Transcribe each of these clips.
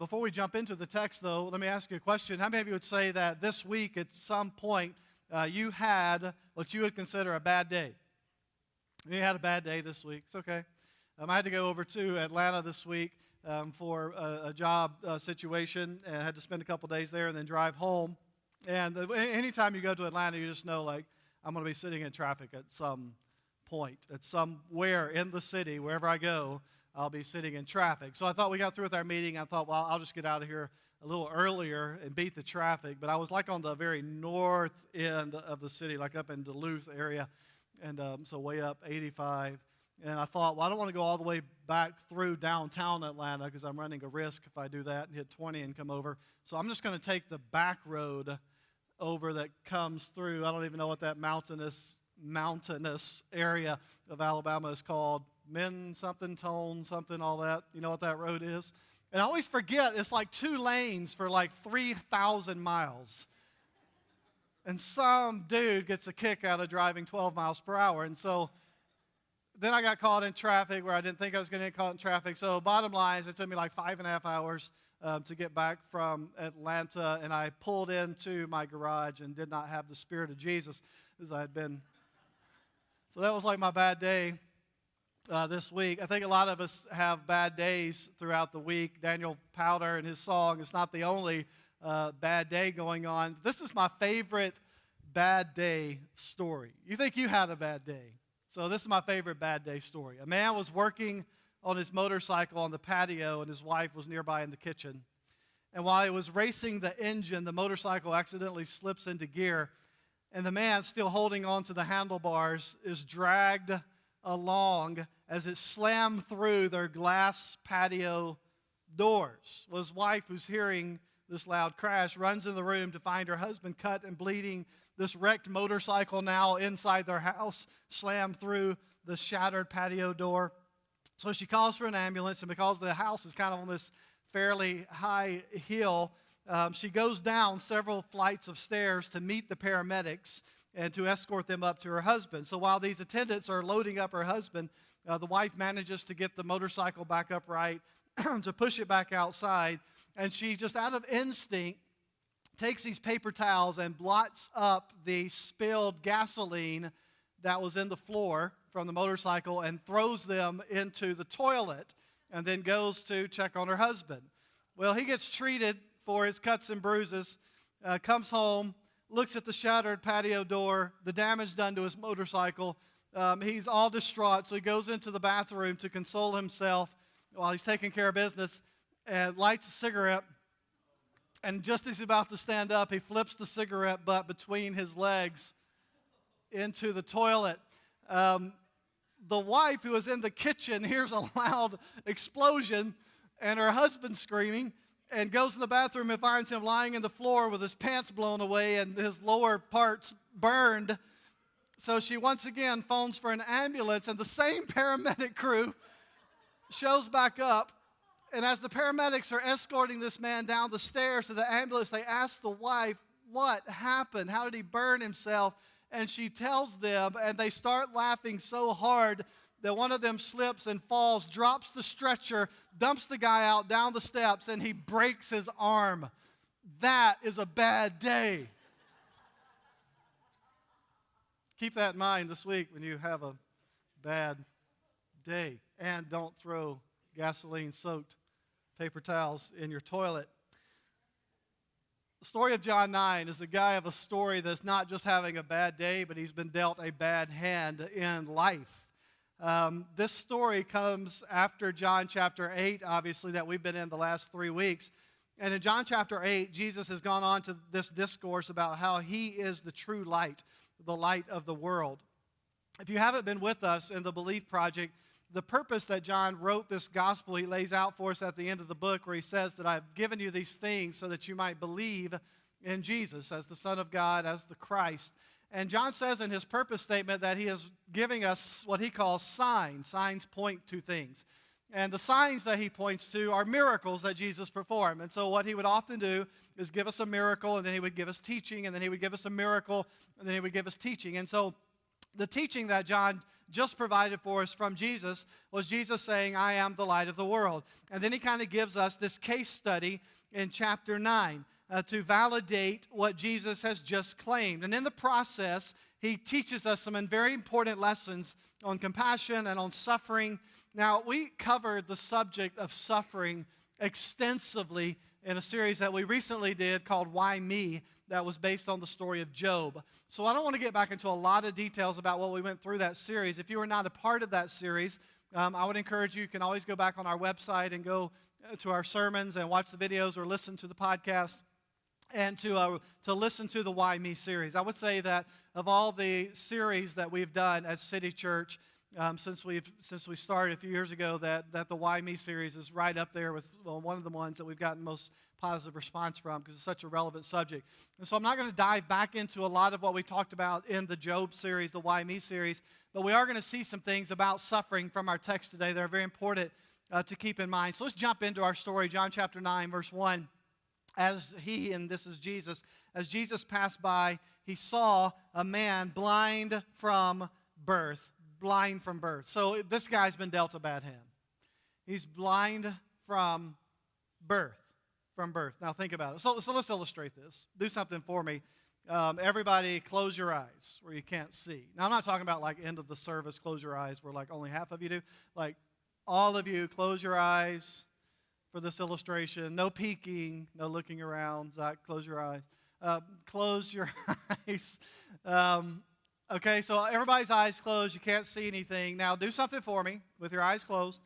Before we jump into the text, though, let me ask you a question. How many of you would say that this week at some point you had what you would consider a bad day? You had a bad day this week. It's okay. I had to go over to Atlanta this week for a job situation, and I had to spend a couple days there and then drive home. And anytime you go to Atlanta, you just know, like, I'm going to be sitting in traffic at some point, at somewhere in the city, wherever I go, I'll be sitting in traffic. So I thought we got through with our meeting. I thought, well, I'll just get out of here a little earlier and beat the traffic. But I was like on the very north end of the city, like up in Duluth area, and so way up 85. And I thought, well, I don't want to go all the way back through downtown Atlanta because I'm running a risk if I do that and hit 20 and come over. So I'm just going to take the back road over that comes through. I don't even know what that mountainous area of Alabama is called. Tone, something, all that. You know what that road is? And I always forget, it's like 2 lanes for like 3,000 miles. And some dude gets a kick out of driving 12 miles per hour. And so then I got caught in traffic where I didn't think I was going to get caught in traffic. So bottom line is it took me like 5.5 hours to get back from Atlanta. And I pulled into my garage and did not have the Spirit of Jesus as I had been. So that was like my bad day this week. I think a lot of us have bad days throughout the week. Daniel Powder and his song is not the only bad day going on. This is my favorite bad day story. You think you had a bad day. So this is my favorite bad day story. A man was working on his motorcycle on the patio, and his wife was nearby in the kitchen. And while he was racing the engine, the motorcycle accidentally slips into gear, and the man, still holding on to the handlebars, is dragged along as it slammed through their glass patio doors. Well, his wife, who's hearing this loud crash, runs in the room to find her husband cut and bleeding, this wrecked motorcycle now inside their house, slammed through the shattered patio door. So she calls for an ambulance, and because the house is kind of on this fairly high hill, she goes down several flights of stairs to meet the paramedics and to escort them up to her husband. So while these attendants are loading up her husband, the wife manages to get the motorcycle back upright, to push it back outside, and she just out of instinct takes these paper towels and blots up the spilled gasoline that was in the floor from the motorcycle and throws them into the toilet and then goes to check on her husband. Well, he gets treated for his cuts and bruises, comes home, looks at the shattered patio door, the damage done to his motorcycle. He's all distraught, so he goes into the bathroom to console himself while he's taking care of business and lights a cigarette. And just as he's about to stand up, he flips the cigarette butt between his legs into the toilet. The wife, who is in the kitchen, hears a loud explosion and her husband screaming, and goes in the bathroom and finds him lying in the floor with his pants blown away and his lower parts burned. So she once again phones for an ambulance, and the same paramedic crew shows back up. And as the paramedics are escorting this man down the stairs to the ambulance, they ask the wife, what happened? How did he burn himself? And she tells them, and they start laughing so hard that one of them slips and falls, drops the stretcher, dumps the guy out down the steps, and he breaks his arm. That is a bad day. Keep that in mind this week when you have a bad day. And don't throw gasoline-soaked paper towels in your toilet. The story of John 9 is a guy of a story that's not just having a bad day, but he's been dealt a bad hand in life. This story comes after John chapter 8, obviously, that we've been in the last 3 weeks. And in John chapter 8, Jesus has gone on to this discourse about how he is the true light, the light of the world. If you haven't been with us in the Belief Project, the purpose that John wrote this gospel, he lays out for us at the end of the book where he says that I've given you these things so that you might believe in Jesus as the Son of God, as the Christ. And John says in his purpose statement that he is giving us what he calls signs. Signs point to things. And the signs that he points to are miracles that Jesus performed. And so what he would often do is give us a miracle, and then he would give us teaching, and then he would give us a miracle, and then he would give us teaching. And so the teaching that John just provided for us from Jesus was Jesus saying, I am the light of the world. And then he kind of gives us this case study in chapter 9 to validate what Jesus has just claimed. And in the process, he teaches us some very important lessons on compassion and on suffering. Now, we covered the subject of suffering extensively in a series that we recently did called Why Me? That was based on the story of Job. So I don't want to get back into a lot of details about what we went through that series. If you were not a part of that series, I would encourage you can always go back on our website and go to our sermons and watch the videos or listen to the podcast and to listen to the Why Me series. I would say that of all the series that we've done at City Church since we started a few years ago, that the Why Me series is right up there with one of the ones that we've gotten most positive response from because it's such a relevant subject. And so I'm not going to dive back into a lot of what we talked about in the Job series, the Why Me series, but we are going to see some things about suffering from our text today that are very important to keep in mind. So let's jump into our story, John chapter 9, verse 1. As he, and this is Jesus, as Jesus passed by, he saw a man blind from birth. Blind from birth. So this guy's been dealt a bad hand. He's blind from birth. From birth. Now think about it. So let's illustrate this. Do something for me. Everybody close your eyes where you can't see. Now I'm not talking about like end of the service, close your eyes where like only half of you do. Like all of you close your eyes for this illustration. No peeking, no looking around. Zach, close your eyes. Close your eyes. Okay, so everybody's eyes closed. You can't see anything. Now do something for me with your eyes closed.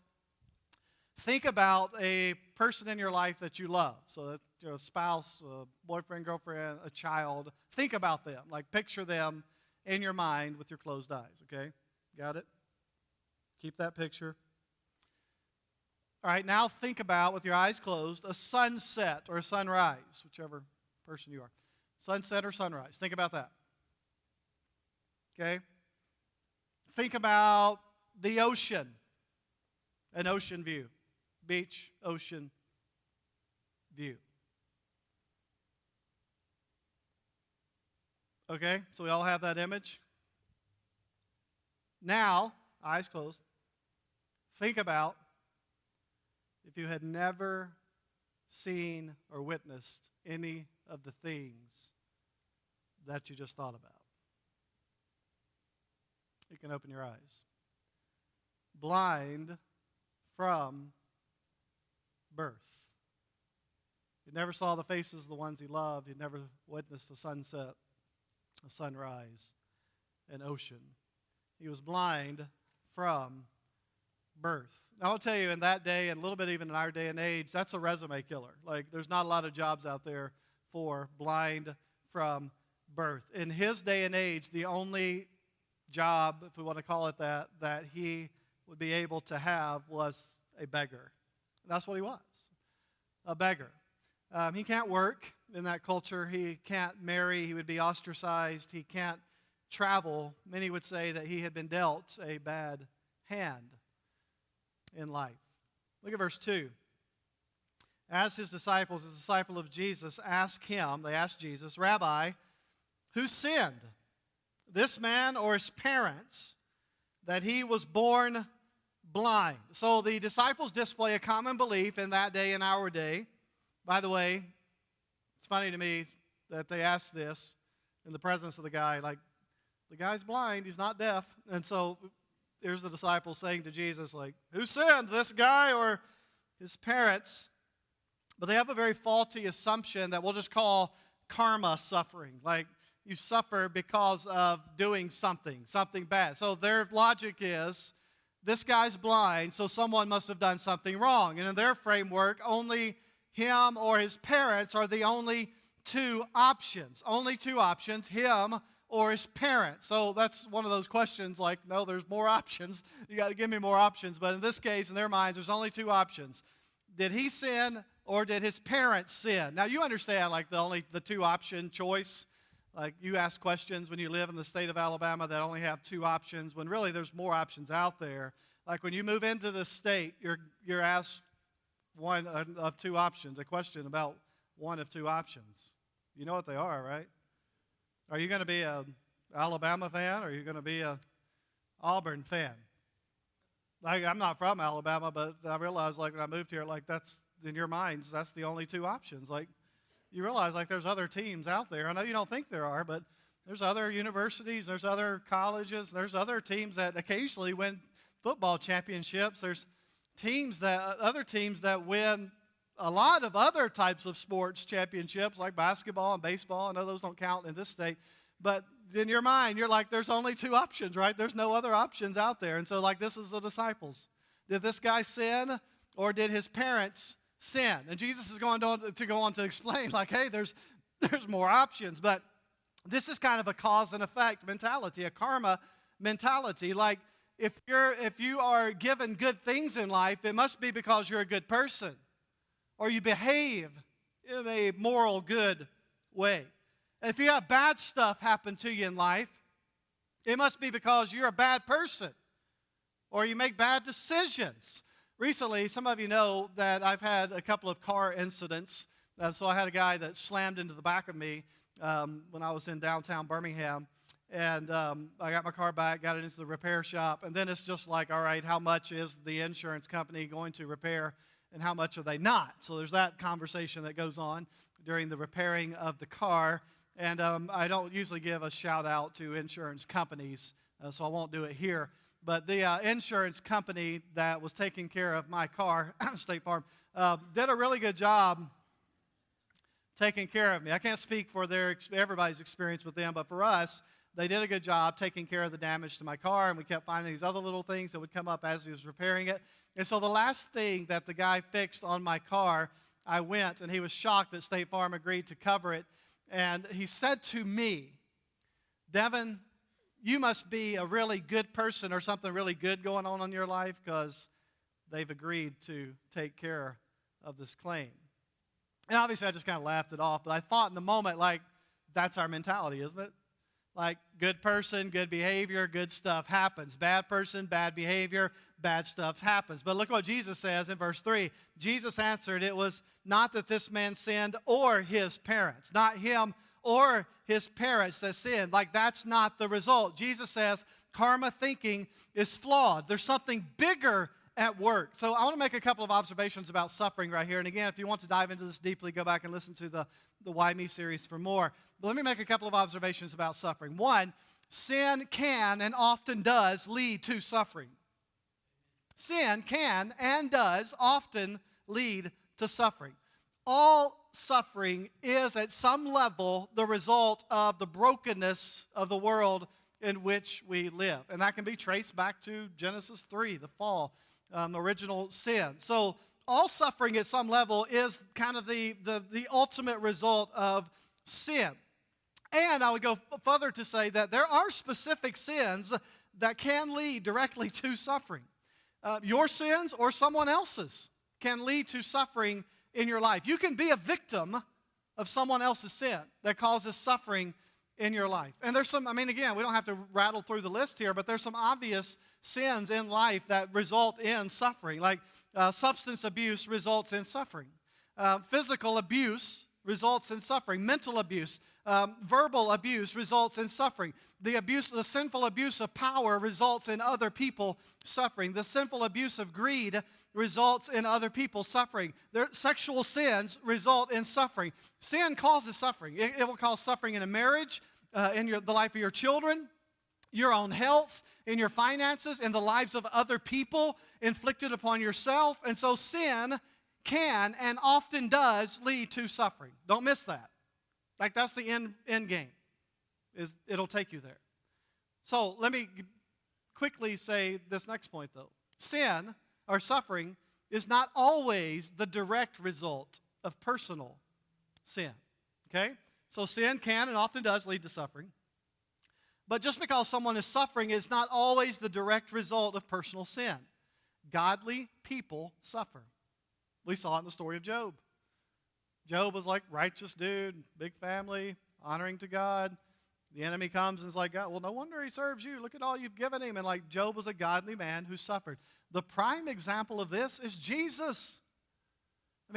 Think about a person in your life that you love. So that's your spouse, a boyfriend, girlfriend, a child. Think about them. Like picture them in your mind with your closed eyes, okay? Got it? Keep that picture. All right, now think about, with your eyes closed, a sunset or a sunrise, whichever person you are. Sunset or sunrise. Think about that. Okay? Think about the ocean, an ocean view. Beach, ocean view. Okay, so we all have that image. Now, eyes closed, think about if you had never seen or witnessed any of the things that you just thought about. You can open your eyes. Blind from birth. He never saw the faces of the ones he loved. He never witnessed a sunset, a sunrise, an ocean. He was blind from birth. Now, I'll tell you, in that day, and a little bit even in our day and age, that's a resume killer. Like, there's not a lot of jobs out there for blind from birth. In his day and age, the only job, if we want to call it that he would be able to have was a beggar. That's what he was, a beggar. He can't work in that culture. He can't marry. He would be ostracized. He can't travel. Many would say that he had been dealt a bad hand in life. Look at verse 2. As his disciples, the disciple of Jesus, they asked Jesus, Rabbi, who sinned, this man or his parents, that he was born blind? So the disciples display a common belief in that day and our day. By the way, it's funny to me that they asked this in the presence of the guy. Like, the guy's blind, he's not deaf. And so here's the disciples saying to Jesus, like, who sinned, this guy or his parents? But they have a very faulty assumption that we'll just call karma suffering. Like, you suffer because of doing something bad. So their logic is, this guy's blind, so someone must have done something wrong. And in their framework, only him or his parents are the only two options. Only two options, him or his parents. So that's one of those questions like, no, there's more options. You got to give me more options. But in this case, in their minds, there's only two options. Did he sin or did his parents sin? Now, you understand, like, the two option choice. Like, you ask questions when you live in the state of Alabama that only have two options, when really there's more options out there. Like, when you move into the state, you're asked one of two options, a question about one of two options. You know what they are, right? Are you going to be an Alabama fan, or are you going to be a Auburn fan. Like, I'm not from Alabama, but I realized, like, when I moved here, like, that's, in your minds, that's the only two options. Like, you realize, like, there's other teams out there. I know you don't think there are, but there's other universities, there's other colleges, there's other teams that occasionally win football championships. There's other teams that win a lot of other types of sports championships, like basketball and baseball. I know those don't count in this state. But in your mind, you're like, there's only two options, right? There's no other options out there. And so, like, this is the disciples. Did this guy sin, or did his parents sin? And Jesus is going to go on to explain, like, hey, there's more options. But this is kind of a cause and effect mentality, a karma mentality. Like, if you are given good things in life, it must be because you're a good person, or you behave in a moral good way. And if you have bad stuff happen to you in life, it must be because you're a bad person, or you make bad decisions. Recently, some of you know that I've had a couple of car incidents. So I had a guy that slammed into the back of me when I was in downtown Birmingham. And I got my car back, got it into the repair shop. And then it's just like, all right, how much is the insurance company going to repair, and how much are they not? So there's that conversation that goes on during the repairing of the car. And I don't usually give a shout out to insurance companies, so I won't do it here. But the insurance company that was taking care of my car, State Farm, did a really good job taking care of me. I can't speak for everybody's experience with them, but for us, they did a good job taking care of the damage to my car, and we kept finding these other little things that would come up as he was repairing it. And so the last thing that the guy fixed on my car, I went, and he was shocked that State Farm agreed to cover it. And he said to me, Devin, you must be a really good person or something really good going on in your life, because they've agreed to take care of this claim. And obviously I just kind of laughed it off, but I thought in the moment, like, that's our mentality, isn't it? Like, good person, good behavior, good stuff happens. Bad person, bad behavior, bad stuff happens. But look what Jesus says in verse 3. Jesus answered, it was not that this man sinned or his parents. Not him or his parents that sinned. Like, that's not the result. Jesus says karma thinking is flawed. There's something bigger at work. So I want to make a couple of observations about suffering right here. And again, if you want to dive into this deeply, go back and listen to the Why Me series for more. But let me make a couple of observations about suffering. One, sin can and often does lead to suffering. Sin can and does often lead to suffering. All suffering is at some level the result of the brokenness of the world in which we live. And that can be traced back to Genesis 3, the fall, original sin. So all suffering at some level is kind of the ultimate result of sin. And I would go further to say that there are specific sins that can lead directly to suffering. Your sins or someone else's can lead to suffering in your life. You can be a victim of someone else's sin that causes suffering in your life. And there's some, again, we don't have to rattle through the list here, but there's some obvious sins in life that result in suffering. Like substance abuse results in suffering. Physical abuse results in suffering. Mental abuse, verbal abuse results in suffering. The sinful abuse of power results in other people suffering. The sinful abuse of greed results in other people suffering. Sexual sins result in suffering. Sin causes suffering. It will cause suffering in a marriage, in the life of your children, your own health, in your finances, in the lives of other people, inflicted upon yourself. And so sin can and often does lead to suffering. Don't miss that. Like, that's the end game. It'll take you there. So let me quickly say this next point, though. Sin or suffering is not always the direct result of personal sin. Okay? So sin can and often does lead to suffering. But just because someone is suffering is not always the direct result of personal sin. Godly people suffer. We saw it in the story of Job. Job was like righteous dude, big family, honoring to God. The enemy comes and is like, God, well, no wonder he serves you. Look at all you've given him. And like, Job was a godly man who suffered. The prime example of this is Jesus.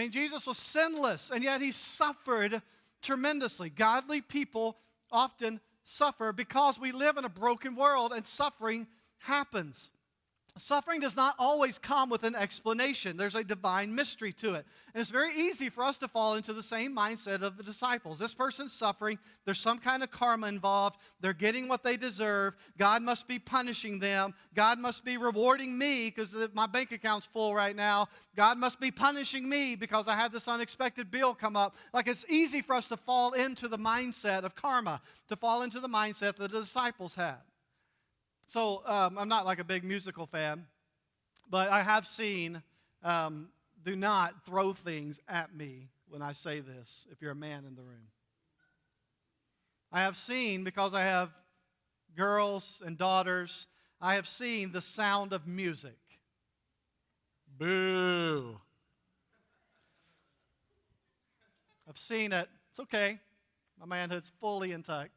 Jesus was sinless, and yet he suffered tremendously. Godly people often suffer because we live in a broken world, and suffering happens. Suffering does not always come with an explanation. There's a divine mystery to it. And it's very easy for us to fall into the same mindset of the disciples. This person's suffering. There's some kind of karma involved. They're getting what they deserve. God must be punishing them. God must be rewarding me because my bank account's full right now. God must be punishing me because I had this unexpected bill come up. Like, it's easy for us to fall into the mindset of karma, to fall into the mindset that the disciples had. So I'm not like a big musical fan, but I have seen, do not throw things at me when I say this, if you're a man in the room. I have seen, because I have girls and daughters, I have seen The Sound of Music. Boo. I've seen it. It's okay. My manhood's fully intact.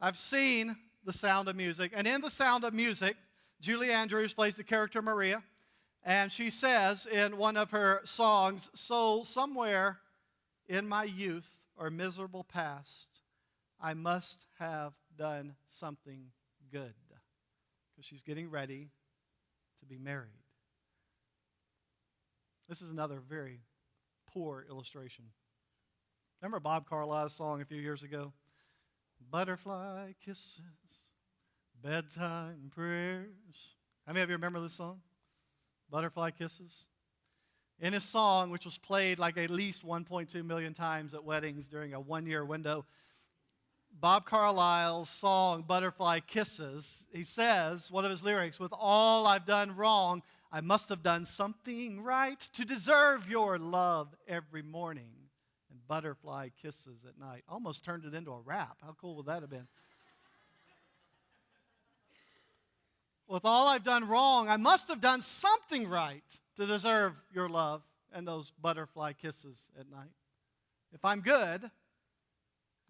I've seen The Sound of Music. And in The Sound of Music, Julie Andrews plays the character Maria. And she says in one of her songs, "So somewhere in my youth or miserable past, I must have done something good." Because she's getting ready to be married. This is another very poor illustration. Remember Bob Carlyle's song a few years ago? Butterfly kisses, bedtime prayers. How many of you remember this song? Butterfly Kisses. In his song, which was played like at least 1.2 million times at weddings during a one-year window, Bob Carlyle's song, Butterfly Kisses, he says, one of his lyrics, "With all I've done wrong, I must have done something right to deserve your love every morning. And butterfly kisses at night." Almost turned it into a rap. How cool would that have been? With all I've done wrong, I must have done something right to deserve your love and those butterfly kisses at night. If I'm good,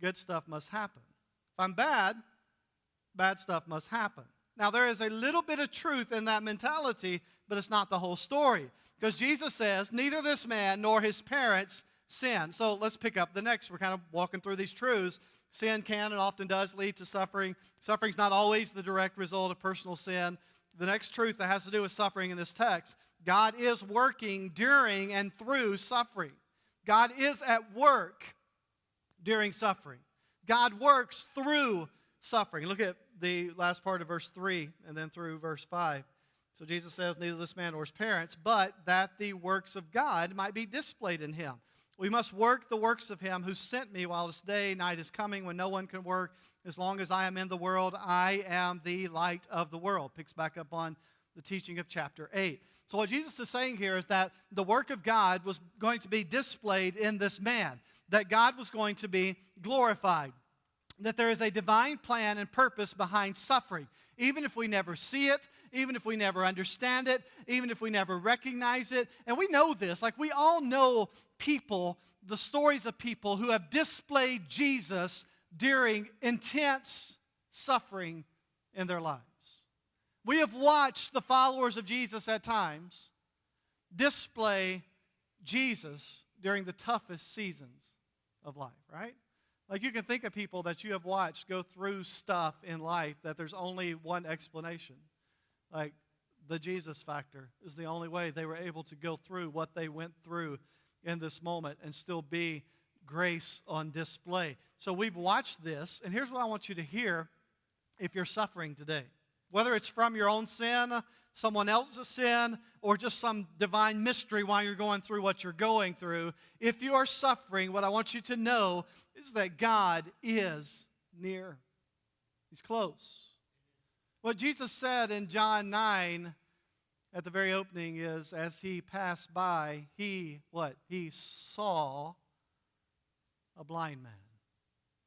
good stuff must happen. If I'm bad, bad stuff must happen. Now, there is a little bit of truth in that mentality, but it's not the whole story. Because Jesus says, neither this man nor his parents sinned. So let's pick up the next. We're kind of walking through these truths. Sin can and often does lead to suffering. Suffering is not always the direct result of personal sin. The next truth that has to do with suffering in this text, God is working during and through suffering. God is at work during suffering. God works through suffering. Look at the last part of verse 3 and then through verse 5. So Jesus says, neither this man nor his parents, but that the works of God might be displayed in him. We must work the works of him who sent me while this day, night is coming when no one can work. As long as I am in the world, I am the light of the world. Picks back up on the teaching of chapter 8. So what Jesus is saying here is that the work of God was going to be displayed in this man, that God was going to be glorified, that there is a divine plan and purpose behind suffering. Even if we never see it, even if we never understand it, even if we never recognize it. And we know this, like we all know people, the stories of people who have displayed Jesus during intense suffering in their lives. We have watched the followers of Jesus at times display Jesus during the toughest seasons of life, right? Like you can think of people that you have watched go through stuff in life that there's only one explanation. Like the Jesus factor is the only way they were able to go through what they went through in this moment and still be grace on display. So we've watched this, and here's what I want you to hear if you're suffering today. Whether it's from your own sin, someone else's sin, or just some divine mystery while you're going through what you're going through, if you are suffering, what I want you to know is that God is near. He's close. What Jesus said in John 9 at the very opening is, as he passed by, he saw a blind man.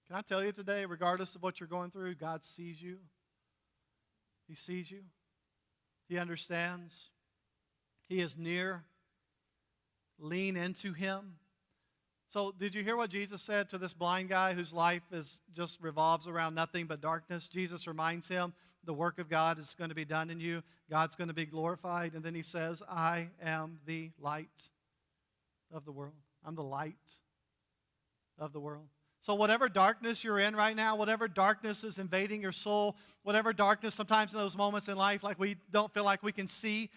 Can I tell you today, regardless of what you're going through, God sees you. He sees you. He understands. He is near. Lean into him. So did you hear what Jesus said to this blind guy whose life just revolves around nothing but darkness? Jesus reminds him the work of God is going to be done in you. God's going to be glorified. And then he says, I am the light of the world. I'm the light of the world. So whatever darkness you're in right now, whatever darkness is invading your soul, whatever darkness sometimes in those moments in life, like we don't feel like we can't see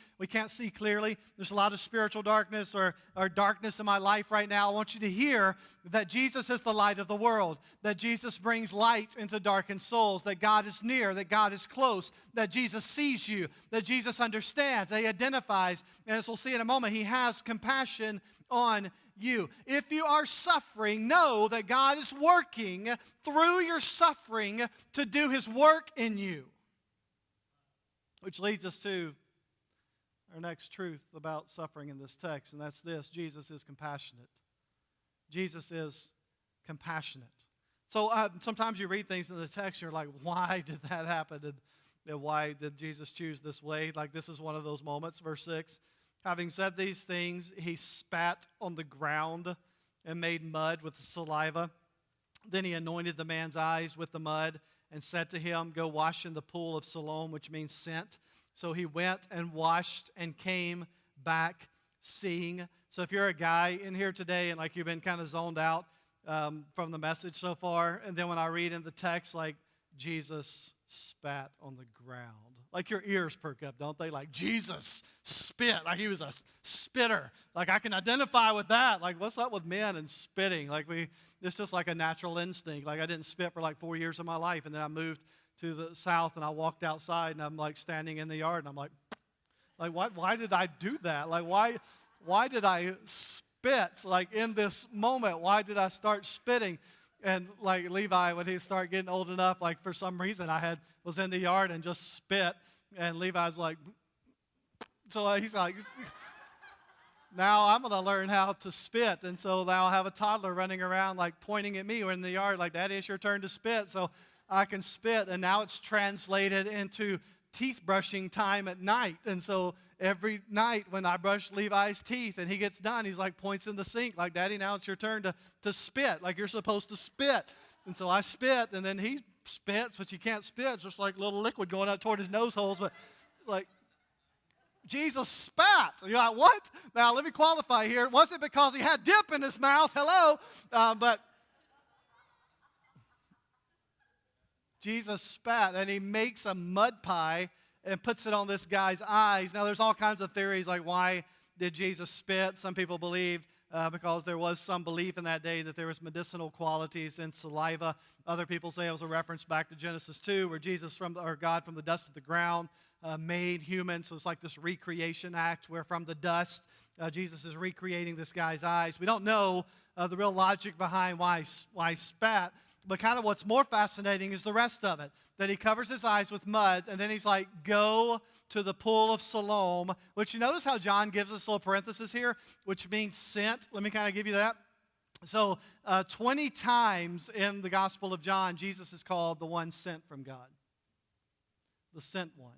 clearly, there's a lot of spiritual darkness or darkness in my life right now. I want you to hear that Jesus is the light of the world, that Jesus brings light into darkened souls, that God is near, that God is close, that Jesus sees you, that Jesus understands, that He identifies, and as we'll see in a moment, He has compassion on you. If you are suffering, know that God is working through your suffering to do His work in you. Which leads us to our next truth about suffering in this text, and that's this: Jesus is compassionate. Jesus is compassionate. So sometimes you read things in the text and you're like, why did that happen? And why did Jesus choose this way? Like, this is one of those moments. Verse 6. Having said these things, He spat on the ground and made mud with the saliva. Then He anointed the man's eyes with the mud and said to him, go wash in the pool of Siloam, which means sent. So he went and washed and came back seeing. So if you're a guy in here today and like you've been kind of zoned out from the message so far, and then when I read in the text like Jesus spat on the ground, like your ears perk up, don't they? Like Jesus spit, like He was a spitter. Like I can identify with that. Like what's up with men and spitting? Like it's just like a natural instinct. Like I didn't spit for like 4 years of my life, and then I moved to the south and I walked outside and I'm like standing in the yard and I'm like why did I do that? Like why did I spit like in this moment? Why did I start spitting? And like Levi, when he started getting old enough, like for some reason was in the yard and just spit, and Levi's like, so he's like, now I'm going to learn how to spit. And so now I have a toddler running around like pointing at me or in the yard like, Daddy, it's your turn to spit. So I can spit, and now it's translated into teeth brushing time at night. And so every night when I brush Levi's teeth and he gets done, he's like points in the sink like, Daddy, now it's your turn to spit. Like you're supposed to spit. And so I spit, and then he spits, but you can't spit. It's just like little liquid going out toward his nose holes. But like Jesus spat. You're like, what? Now let me qualify here. It wasn't because He had dip in His mouth. Hello. But Jesus spat, and He makes a mud pie and puts it on this guy's eyes. Now, there's all kinds of theories like why did Jesus spit? Some people believe because there was some belief in that day that there was medicinal qualities in saliva. Other people say it was a reference back to Genesis 2 where God from the dust of the ground made humans. So it's like this recreation act where from the dust Jesus is recreating this guy's eyes. We don't know the real logic behind why he spat. But kind of what's more fascinating is the rest of it, that He covers his eyes with mud, and then He's like, go to the pool of Siloam, which you notice how John gives us a little parenthesis here, which means sent. Let me kind of give you that. So 20 times in the Gospel of John, Jesus is called the one sent from God, the sent one.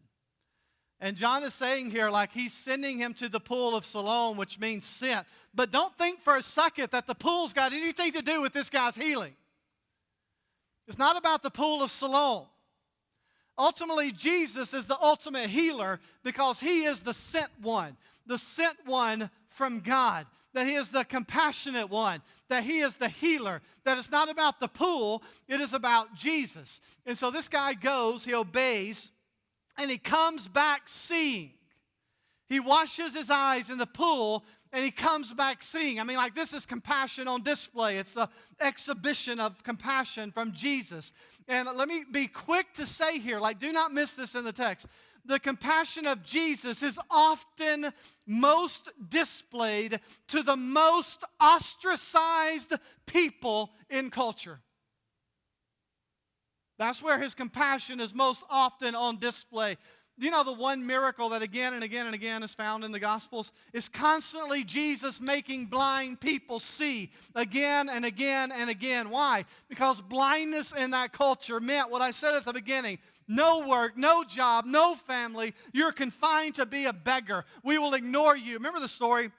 And John is saying here, like He's sending him to the pool of Siloam, which means sent. But don't think for a second that the pool's got anything to do with this guy's healing. It's not about the pool of Siloam. Ultimately, Jesus is the ultimate healer because He is the sent one from God, that He is the compassionate one, that He is the healer, that it's not about the pool, it is about Jesus. And so this guy goes, he obeys, and he comes back seeing. He washes his eyes in the pool, and he comes back seeing. I mean, like, this is compassion on display. It's the exhibition of compassion from Jesus. And let me be quick to say here, like, do not miss this in the text. The compassion of Jesus is often most displayed to the most ostracized people in culture. That's where His compassion is most often on display. You know, the one miracle that again and again and again is found in the Gospels is constantly Jesus making blind people see again and again and again. Why? Because blindness in that culture meant what I said at the beginning. No work, no job, no family. You're confined to be a beggar. We will ignore you. Remember the story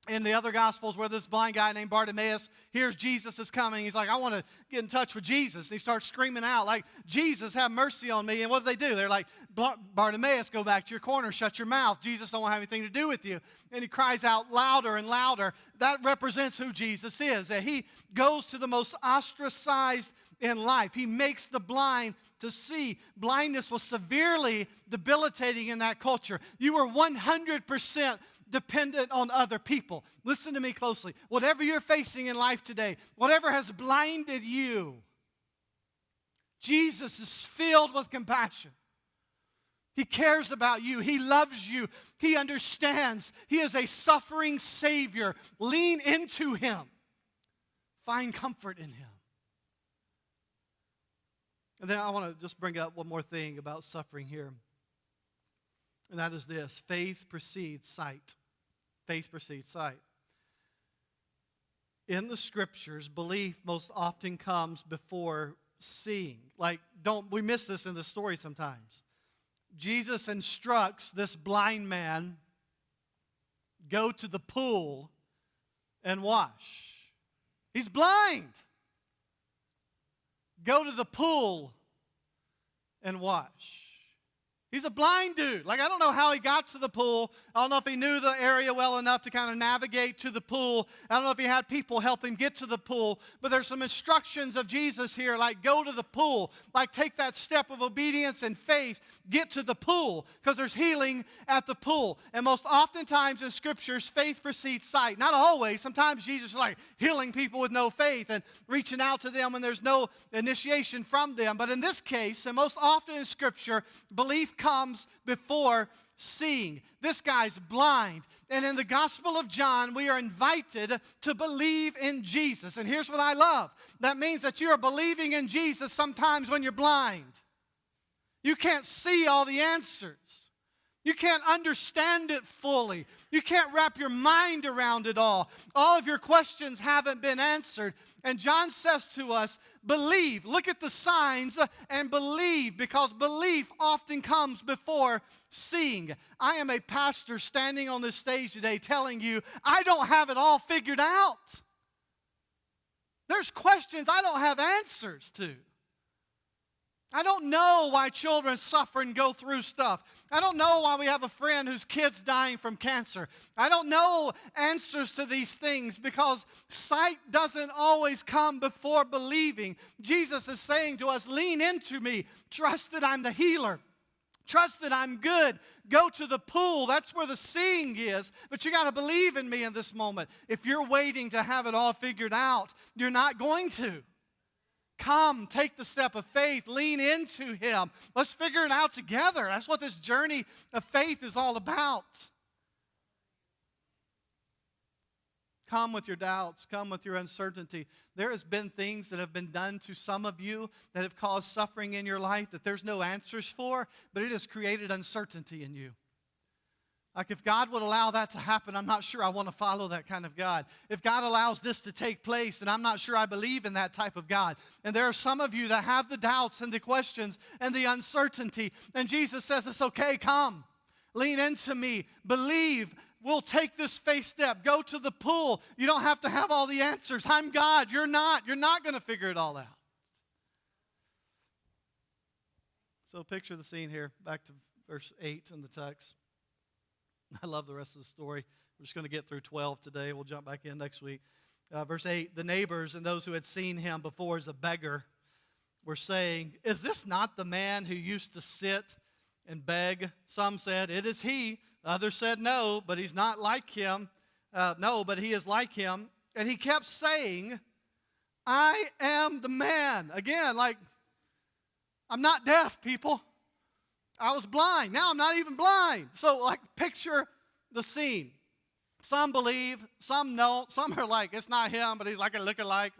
in the other Gospels where this blind guy named Bartimaeus hears Jesus is coming. He's like, I want to get in touch with Jesus. And he starts screaming out like, Jesus, have mercy on me. And what do? They're like, Bartimaeus, go back to your corner, shut your mouth. Jesus don't want to have anything to do with you. And he cries out louder and louder. That represents who Jesus is, that he goes to the most ostracized in life. He makes the blind to see. Blindness was severely debilitating in that culture. You were 100% dependent on other people. Listen to me closely. Whatever you're facing in life today, whatever has blinded you, Jesus is filled with compassion. He cares about you. He loves you. He understands. He is a suffering Savior. Lean into Him. Find comfort in Him. And then I want to just bring up one more thing about suffering here. And that is this: faith precedes sight. Faith precedes sight. In the Scriptures, belief most often comes before seeing. We miss this in the story sometimes. Jesus instructs this blind man, go to the pool and wash. He's blind. Go to the pool and wash. He's a blind dude. I don't know how he got to the pool. I don't know if he knew the area well enough to kind of navigate to the pool. I don't know if he had people help him get to the pool. But there's some instructions of Jesus here, like go to the pool. Take that step of obedience and faith. Get to the pool, because there's healing at the pool. And most oftentimes in Scriptures, faith precedes sight. Not always. Sometimes Jesus is healing people with no faith and reaching out to them when there's no initiation from them. But in this case, and most often in Scripture, belief comes before seeing. This guy's blind. And in the Gospel of John, we are invited to believe in Jesus. And here's what I love. That means that you are believing in Jesus sometimes when you're blind. You can't see all the answers. You can't understand it fully. You can't wrap your mind around it all. All of your questions haven't been answered. And John says to us, believe. Look at the signs and believe, because belief often comes before seeing. I am a pastor standing on this stage today telling you, I don't have it all figured out. There's questions I don't have answers to. I don't know why children suffer and go through stuff. I don't know why we have a friend whose kid's dying from cancer. I don't know answers to these things, because sight doesn't always come before believing. Jesus is saying to us, lean into me. Trust that I'm the healer. Trust that I'm good. Go to the pool. That's where the seeing is. But you got to believe in me in this moment. If you're waiting to have it all figured out, you're not going to. Come, take the step of faith, lean into Him. Let's figure it out together. That's what this journey of faith is all about. Come with your doubts, come with your uncertainty. There has been things that have been done to some of you that have caused suffering in your life that there's no answers for, but it has created uncertainty in you. If God would allow that to happen, I'm not sure I want to follow that kind of God. If God allows this to take place, then I'm not sure I believe in that type of God. And there are some of you that have the doubts and the questions and the uncertainty. And Jesus says, it's okay, come. Lean into me. Believe. We'll take this faith step. Go to the pool. You don't have to have all the answers. I'm God. You're not. You're not going to figure it all out. So picture the scene here. Back to verse 8 in the text. I love the rest of the story. We're just going to get through 12 today. We'll jump back in next week. Verse 8, the neighbors and those who had seen him before as a beggar were saying, is this not the man who used to sit and beg? Some said, it is he. Others said, no, but he's not like him. No, but he is like him. And he kept saying, I am the man. Again, I'm not deaf, people. I was blind. Now I'm not even blind. So, picture the scene. Some believe, some don't. Some are like, it's not him, but he's like a lookalike.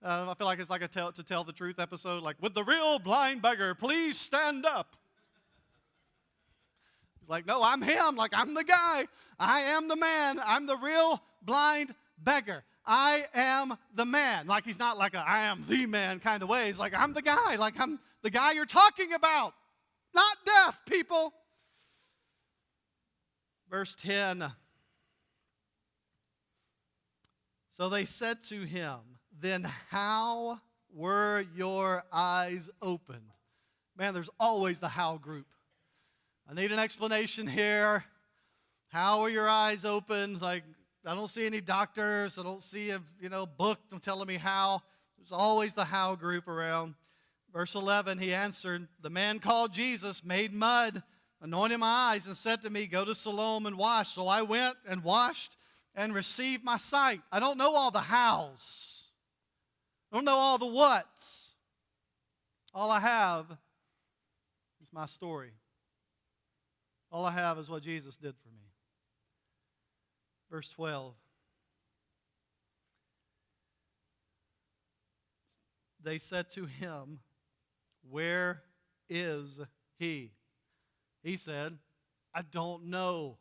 I feel like it's like a to tell the truth episode. With the real blind beggar, please stand up. He's like, no, I'm him. I'm the guy. I am the man. I'm the real blind beggar. I am the man. He's not I am the man kind of way. He's like, I'm the guy. I'm the guy you're talking about. Not deaf, people. Verse 10. So they said to him, then how were your eyes opened? Man, there's always the how group. I need an explanation here. How are your eyes opened? Like, I don't see any doctors. I don't see a book telling me how. There's always the how group around. Verse 11, he answered, the man called Jesus made mud, anointed my eyes, and said to me, go to Siloam and wash. So I went and washed and received my sight. I don't know all the hows. I don't know all the whats. All I have is my story. All I have is what Jesus did for me. Verse 12. They said to him, where is he? He said, I don't know.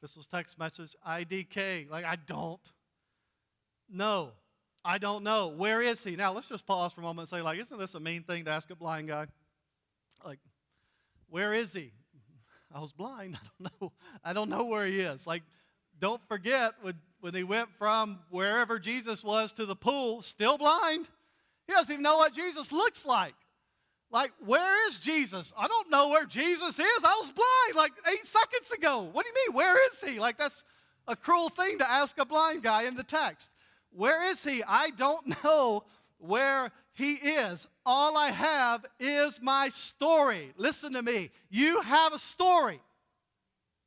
This was text message IDK. Like, I don't know. I don't know. Where is he? Now, let's just pause for a moment and say, like, isn't this a mean thing to ask a blind guy? Like, where is he? I was blind. I don't know. I don't know where he is. Like, don't forget when he went from wherever Jesus was to the pool, still blind. He doesn't even know what Jesus looks like. Like, where is Jesus? I don't know where Jesus is. I was blind like 8 seconds ago. What do you mean, where is he? Like, that's a cruel thing to ask a blind guy in the text. Where is he? I don't know where he is. All I have is my story. Listen to me. You have a story.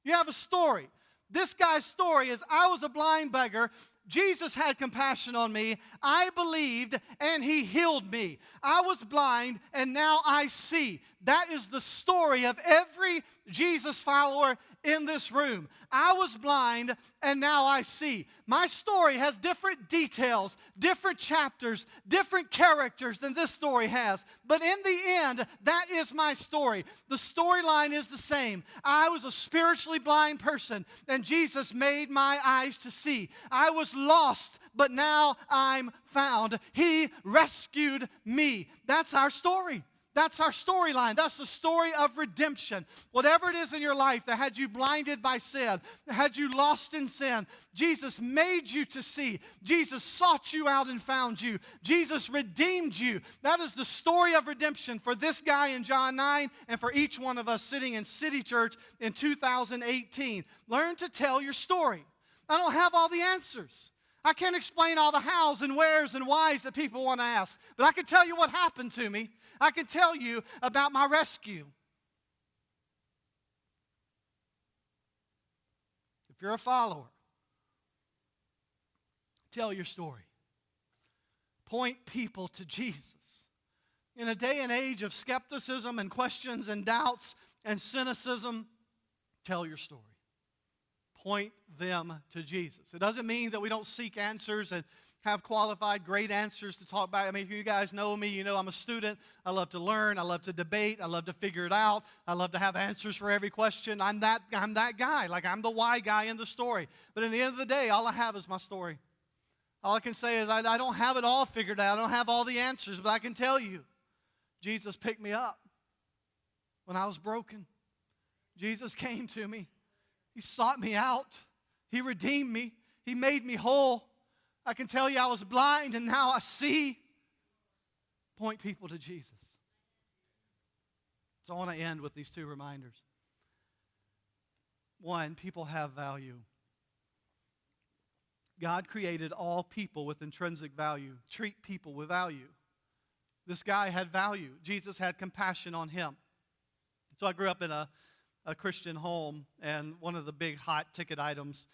You have a story. This guy's story is, I was a blind beggar. Jesus had compassion on me. I believed, and he healed me. I was blind, and now I see. That is the story of every Jesus follower in this room. I was blind, and now I see. My story has different details, different chapters, different characters than this story has. But in the end, that is my story. The storyline is the same. I was a spiritually blind person, and Jesus made my eyes to see. I was lost, but now I'm found. He rescued me. That's our story. That's our storyline. That's the story of redemption. Whatever it is in your life that had you blinded by sin, that had you lost in sin, Jesus made you to see. Jesus sought you out and found you. Jesus redeemed you. That is the story of redemption for this guy in John 9 and for each one of us sitting in City Church in 2018. Learn to tell your story. I don't have all the answers. I can't explain all the hows and wheres and whys that people want to ask, but I can tell you what happened to me. I can tell you about my rescue. If you're a follower, tell your story. Point people to Jesus. In a day and age of skepticism and questions and doubts and cynicism, tell your story. Point them to Jesus. It doesn't mean that we don't seek answers and have qualified, great answers to talk about. I mean, if you guys know me, you know I'm a student. I love to learn. I love to debate. I love to figure it out. I love to have answers for every question. I'm that guy. Like, I'm the why guy in the story. But in the end of the day, all I have is my story. All I can say is I don't have it all figured out. I don't have all the answers, but I can tell you, Jesus picked me up when I was broken. Jesus came to me. He sought me out. He redeemed me. He made me whole. I can tell you I was blind and now I see. Point people to Jesus. So I want to end with these two reminders. One, people have value. God created all people with intrinsic value. Treat people with value. This guy had value. Jesus had compassion on him. So I grew up in a Christian home, and one of the big hot ticket items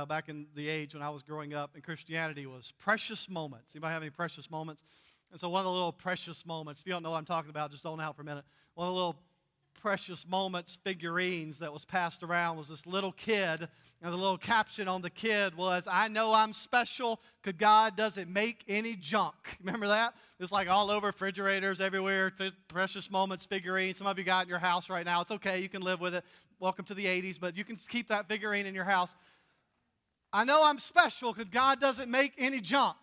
back in the age when I was growing up in Christianity was precious moments. Anybody have any precious moments? And so one of the little precious moments, if you don't know what I'm talking about, just zone out for a minute. One of the little precious moments figurines that was passed around was this little kid, and the little caption on the kid was, I know I'm special because God doesn't make any junk. Remember that? It's like all over refrigerators everywhere, precious moments figurine. Some of you got it in your house right now. It's okay. You can live with it. Welcome to the 80s, but you can keep that figurine in your house. I know I'm special because God doesn't make any junk.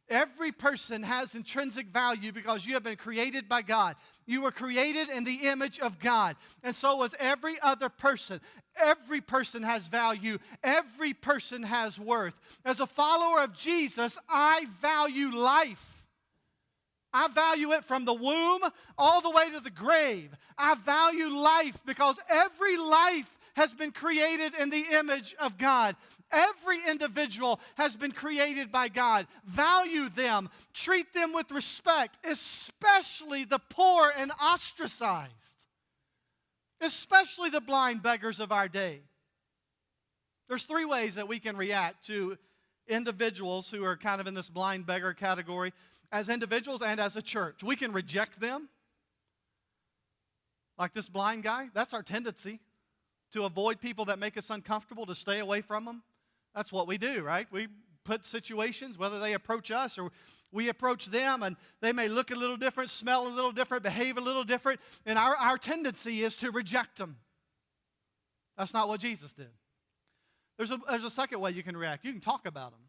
Every person has intrinsic value because you have been created by God. You were created in the image of God. And so was every other person. Every person has value. Every person has worth. As a follower of Jesus, I value life. I value it from the womb all the way to the grave. I value life because every life has been created in the image of God. Every individual has been created by God. Value them. Treat them with respect, especially the poor and ostracized, especially the blind beggars of our day. There's three ways that we can react to individuals who are kind of in this blind beggar category, as individuals and as a church. We can reject them, like this blind guy. That's our tendency, to avoid people that make us uncomfortable, to stay away from them. That's what we do, right? We put situations, whether they approach us or we approach them, and they may look a little different, smell a little different, behave a little different, and our tendency is to reject them. That's not what Jesus did. There's a second way you can react. You can talk about them.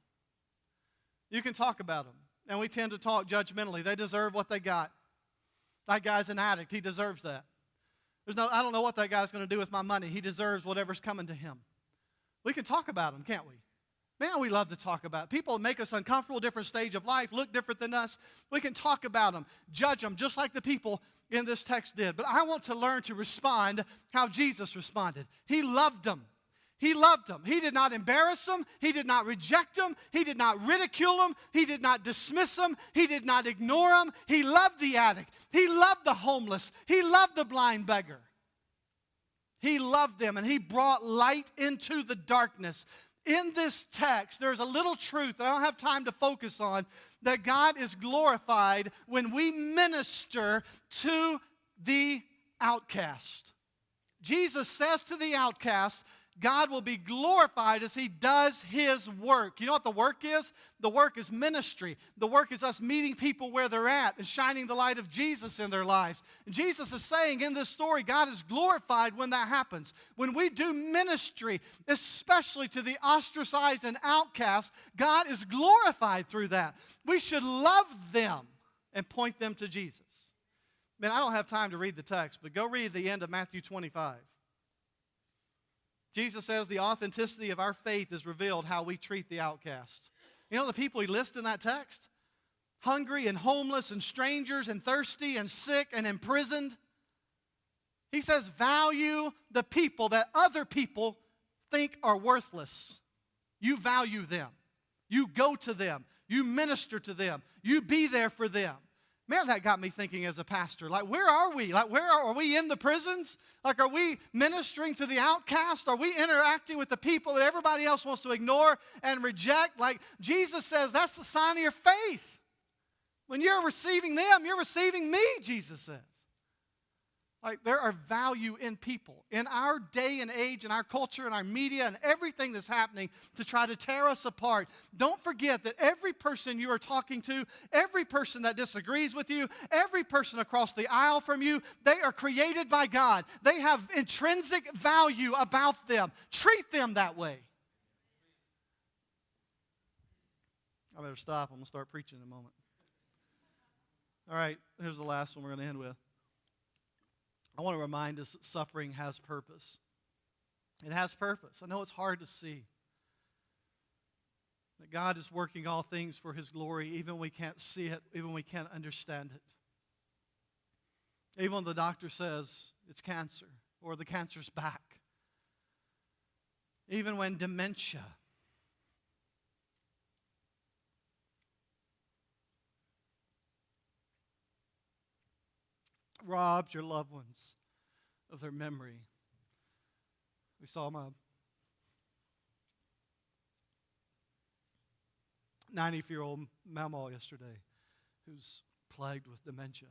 You can talk about them. And we tend to talk judgmentally. They deserve what they got. That guy's an addict. He deserves that. I don't know what that guy's going to do with my money. He deserves whatever's coming to him. We can talk about them, can't we? Man, we love to talk about it. People make us uncomfortable, different stage of life, look different than us. We can talk about them, judge them, just like the people in this text did. But I want to learn to respond how Jesus responded. He loved them. He loved them. He did not embarrass them. He did not reject them. He did not ridicule them. He did not dismiss them. He did not ignore them. He loved the addict. He loved the homeless. He loved the blind beggar. He loved them, and he brought light into the darkness. In this text, there's a little truth that I don't have time to focus on, that God is glorified when we minister to the outcast. Jesus says to the outcast, God will be glorified as he does his work. You know what the work is? The work is ministry. The work is us meeting people where they're at and shining the light of Jesus in their lives. And Jesus is saying in this story, God is glorified when that happens. When we do ministry, especially to the ostracized and outcast, God is glorified through that. We should love them and point them to Jesus. Man, I don't have time to read the text, but go read the end of Matthew 25. Jesus says the authenticity of our faith is revealed how we treat the outcast. You know the people he lists in that text? Hungry and homeless and strangers and thirsty and sick and imprisoned. He says value the people that other people think are worthless. You value them. You go to them. You minister to them. You be there for them. Man, that got me thinking as a pastor. Like, where are we? Like, are we in the prisons? Like, are we ministering to the outcast? Are we interacting with the people that everybody else wants to ignore and reject? Like, Jesus says that's the sign of your faith. When you're receiving them, you're receiving me, Jesus says. Like, there are value in people. In our day and age, in our culture, in our media, and everything that's happening to try to tear us apart, don't forget that every person you are talking to, every person that disagrees with you, every person across the aisle from you, they are created by God. They have intrinsic value about them. Treat them that way. I better stop. I'm going to start preaching in a moment. All right, here's the last one we're going to end with. I want to remind us that suffering has purpose. It has purpose. I know it's hard to see. That God is working all things for his glory, even when we can't see it, even when we can't understand it. Even when the doctor says it's cancer, or the cancer's back. Even when dementia robs your loved ones of their memory. We saw my 90-year-old mama yesterday who's plagued with dementia.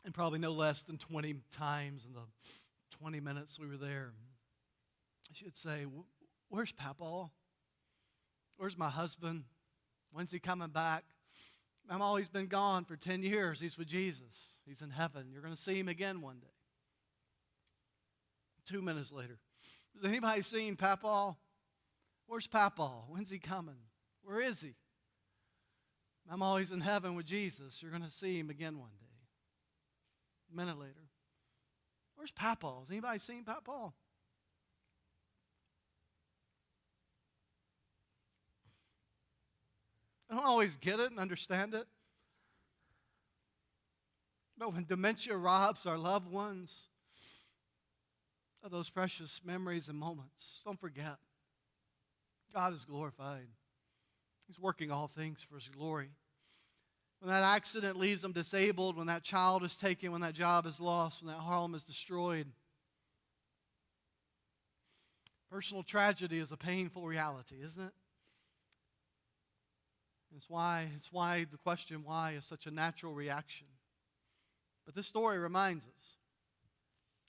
And probably no less than 20 times in the 20 minutes we were there, she would say, "Where's Papa? Where's my husband? When's he coming back? Mama, he's been gone for 10 years. He's with Jesus. He's in heaven. You're going to see him again one day." 2 minutes later, "Has anybody seen Papa? Where's Papa? When's he coming? Where is he?" I'm always in heaven with Jesus. You're going to see him again one day. A minute later. Where's Papaw? Has anybody seen Papaw? I don't always get it and understand it. But when dementia robs our loved ones of those precious memories and moments, don't forget, God is glorified. He's working all things for His glory. When that accident leaves them disabled, when that child is taken, when that job is lost, when that home is destroyed, personal tragedy is a painful reality, isn't it? It's why the question why is such a natural reaction. But this story reminds us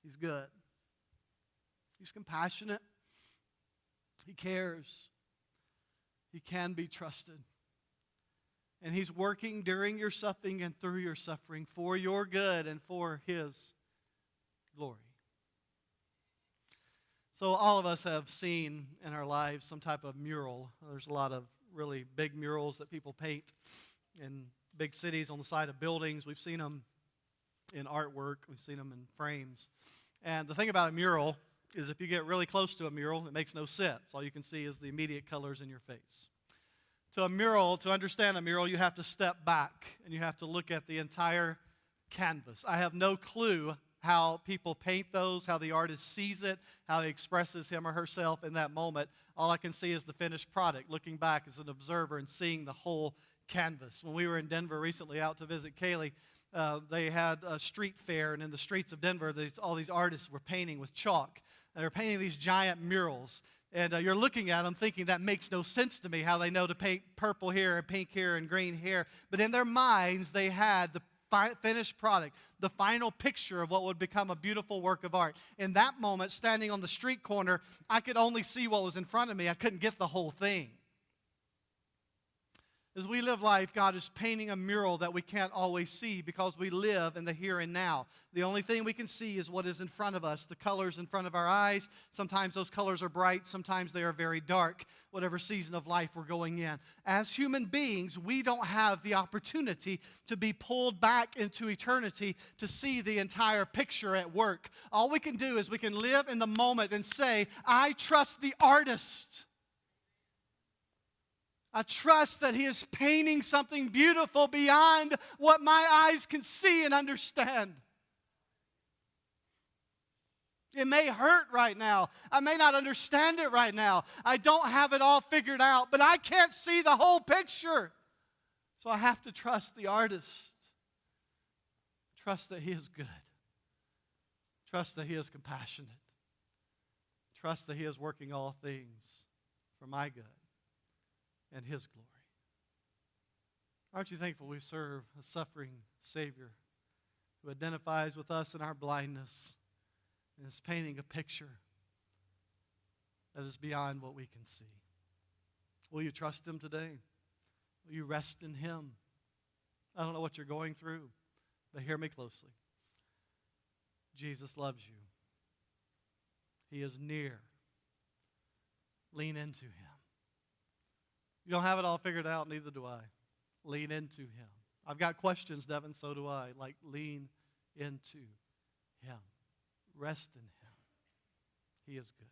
He's good. He's compassionate. He cares. He can be trusted. And He's working during your suffering and through your suffering for your good and for His glory. So all of us have seen in our lives some type of mural. There's a lot of really big murals that people paint in big cities on the side of buildings. We've seen them in artwork. We've seen them in frames. And the thing about a mural is if you get really close to a mural, it makes no sense. All you can see is the immediate colors in your face. To understand a mural, you have to step back and you have to look at the entire canvas. I have no clue how people paint those, how the artist sees it, how he expresses him or herself in that moment. All I can see is the finished product, looking back as an observer and seeing the whole canvas. When we were in Denver recently out to visit Kaylee, they had a street fair, and in the streets of Denver, all these artists were painting with chalk. They were painting these giant murals. And you're looking at them thinking that makes no sense to me, how they know to paint purple here and pink here and green here. But in their minds, they had the finished product, the final picture of what would become a beautiful work of art. In that moment, standing on the street corner, I could only see what was in front of me. I couldn't get the whole thing. As we live life, God is painting a mural that we can't always see because we live in the here and now. The only thing we can see is what is in front of us, the colors in front of our eyes. Sometimes those colors are bright, sometimes they are very dark, whatever season of life we're going in. As human beings, we don't have the opportunity to be pulled back into eternity to see the entire picture at work. All we can do is we can live in the moment and say, I trust the artist. I trust that He is painting something beautiful beyond what my eyes can see and understand. It may hurt right now. I may not understand it right now. I don't have it all figured out, but I can't see the whole picture. So I have to trust the artist. Trust that He is good. Trust that He is compassionate. Trust that He is working all things for my good and His glory. Aren't you thankful we serve a suffering Savior who identifies with us in our blindness and is painting a picture that is beyond what we can see? Will you trust Him today? Will you rest in Him? I don't know what you're going through, but hear me closely. Jesus loves you. He is near. Lean into Him. You don't have it all figured out, neither do I. Lean into Him. I've got questions, Devin, so do I. Like, lean into Him. Rest in Him. He is good.